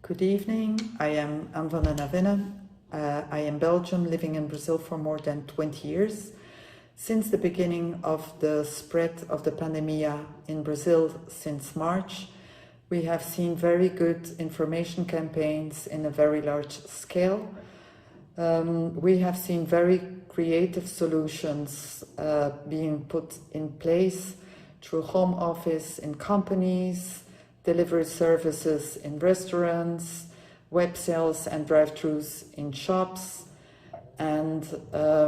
Good evening, I am Vanden Avenne. I am Belgium, living in Brazil for more than 20 years. Since the beginning of the spread of the pandemic in Brazil since March, we have seen very good information campaigns in a very large scale. We have seen very creative solutions being put in place through home office in companies, delivery services in restaurants, web sales and drive-thrus in shops, and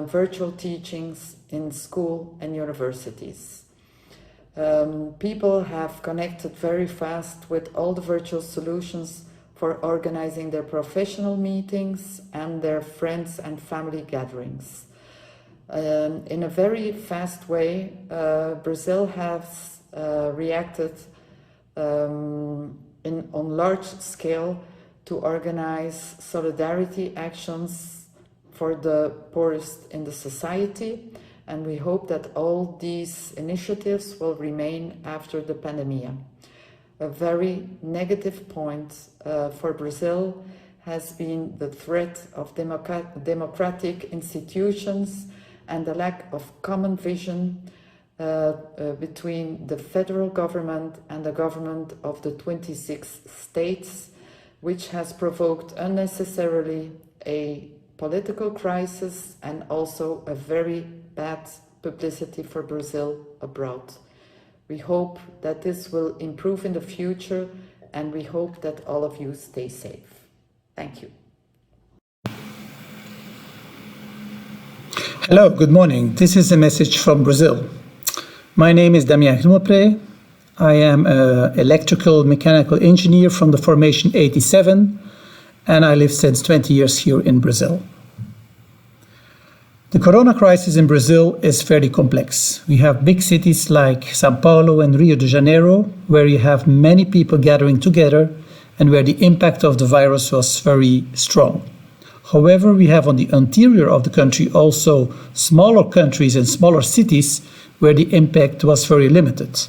virtual teachings in school and universities. People have connected very fast with all the virtual solutions for organizing their professional meetings and their friends and family gatherings. In a very fast way, Brazil has reacted on large scale to organize solidarity actions for the poorest in the society, and we hope that all these initiatives will remain after the pandemic. A very negative point for Brazil has been the threat of democratic institutions and the lack of common vision between the federal government and the government of the 26 states, which has provoked unnecessarily a political crisis and also a very bad publicity for Brazil abroad. We hope that this will improve in the future, and we hope that all of you stay safe. Thank you. Hello, good morning. This is a message from Brazil. My name is Damien Grimmelprez. I am an electrical mechanical engineer from the formation 87, and I live since 20 years here in Brazil. The corona crisis in Brazil is very complex. We have big cities like São Paulo and Rio de Janeiro, where you have many people gathering together and where the impact of the virus was very strong. However, we have on the interior of the country also smaller countries and smaller cities where the impact was very limited.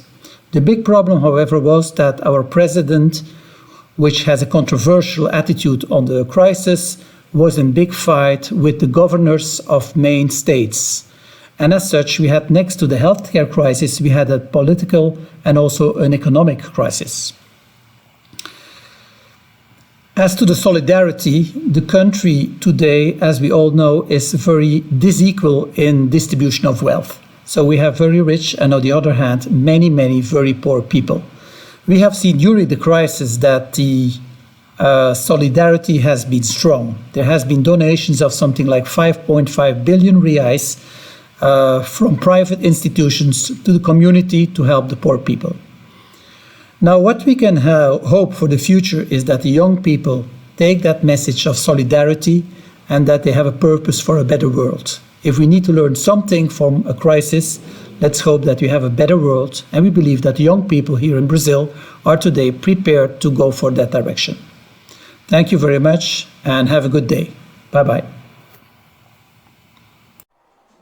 The big problem, however, was that our president, which has a controversial attitude on the crisis, was in big fight with the governors of main states. And as such, we had, next to the healthcare crisis, we had a political and also an economic crisis. As to the solidarity, the country today, as we all know, is very disequal in distribution of wealth. So we have very rich and on the other hand, many, many very poor people. We have seen during the crisis that the solidarity has been strong. There has been donations of something like 5.5 billion reais from private institutions to the community to help the poor people. Now, what we can hope for the future is that the young people take that message of solidarity and that they have a purpose for a better world. If we need to learn something from a crisis, let's hope that we have a better world, and we believe that the young people here in Brazil are today prepared to go for that direction. Thank you very much and have a good day. Bye-bye.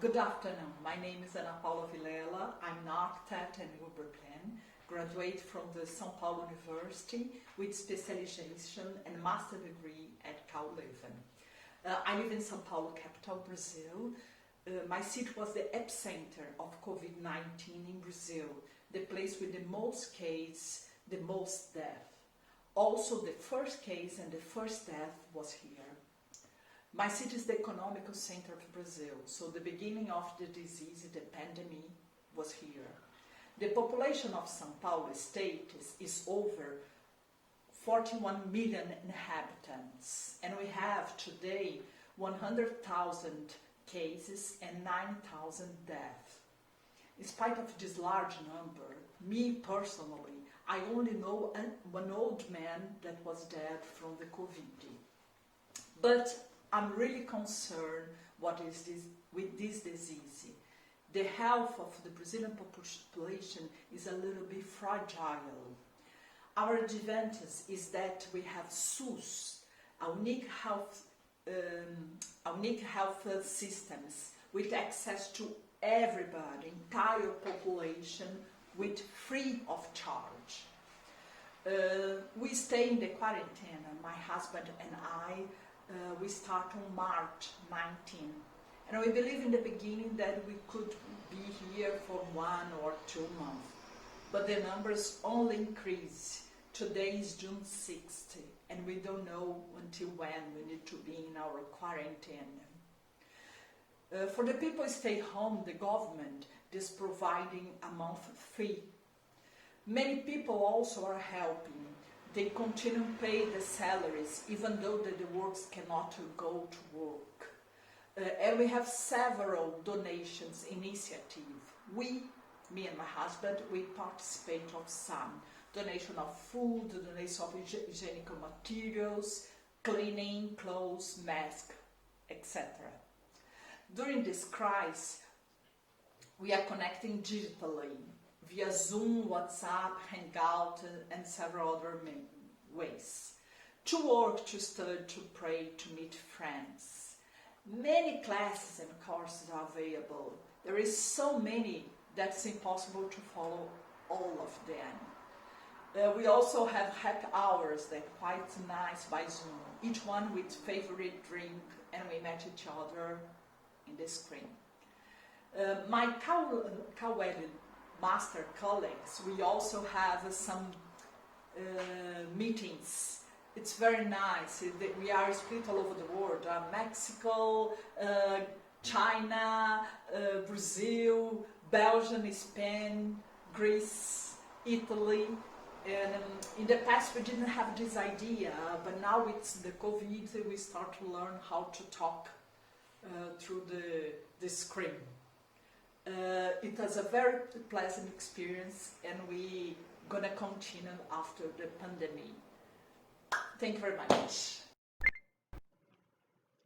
Good afternoon. My name is Paula Villela. I'm an architect and urban plan, graduate from the São Paulo University with specialization and master degree at KU Leuven. I live in São Paulo, capital Brazil. My city was the epicenter of COVID-19 in Brazil, the place with the most cases, the most death. Also, the first case and the first death was here. My city is the economical center of Brazil, so the beginning of the disease, the pandemic, was here. The population of São Paulo state is over 41 million inhabitants, and we have today 100,000 cases and 9,000 deaths. In spite of this large number, me personally, I only know one old man that was dead from the COVID. But I'm really concerned with this disease. The health of the Brazilian population is a little bit fragile. Our advantage is that we have SUS, a unique health systems with access to everybody, entire population, with free of charge. We stay in the quarantine, my husband and I, we start on March 19. And we believe in the beginning that we could be here for 1 or 2 months. But the numbers only increase. Today is June 6th, and we don't know until when we need to be in our quarantine. For the people stay home, the government is providing a month free. Many people also are helping. They continue to pay the salaries, even though the workers cannot go to work. And we have several donations initiatives. Me and my husband, we participate of some. Donation of food, donation of hygienic materials, cleaning, clothes, masks, etc. During this crisis, we are connecting digitally via Zoom, WhatsApp, Hangout, and several other ways. To work, to study, to pray, to meet friends. Many classes and courses are available. There is so many that it's impossible to follow all of them. We also have happy hours that are quite nice by Zoom, each one with favorite drink, and we met each other in the screen. My KU master colleagues, we also have some meetings. It's very nice. We are split all over the world. Mexico, China, Brazil, Belgium, Spain, Greece, Italy. And in the past we didn't have this idea, but now with the COVID we start to learn how to talk through the screen. It was a very pleasant experience, and we're gonna continue after the pandemic. Thank you very much.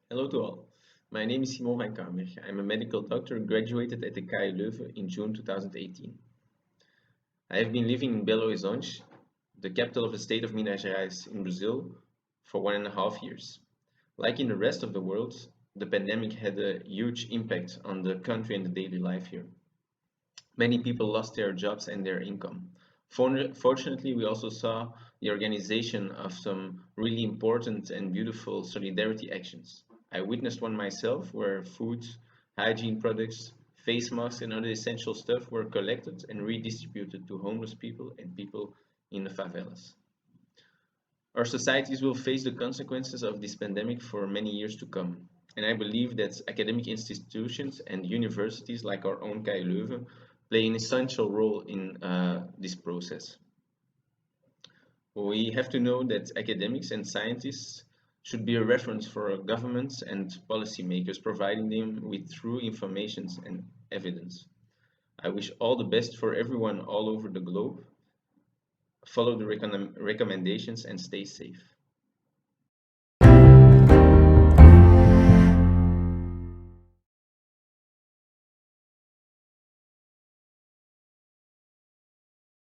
Hello to all. My name is Simon Van Cauwenbergh. I'm a medical doctor graduated at the KU Leuven in June 2018. I have been living in Belo Horizonte, the capital of the state of Meirelles in Brazil, for 1.5 years. Like in the rest of the world, the pandemic had a huge impact on the country and the daily life here. Many people lost their jobs and their income. Fortunately, we also saw the organization of some really important and beautiful solidarity actions. I witnessed one myself where food, hygiene products, face masks and other essential stuff were collected and redistributed to homeless people and people in the favelas. Our societies will face the consequences of this pandemic for many years to come, and I believe that academic institutions and universities like our own KU Leuven play an essential role in this process. We have to know that academics and scientists should be a reference for governments and policymakers, providing them with true information and evidence. I wish all the best for everyone all over the globe. Follow the recommendations and stay safe.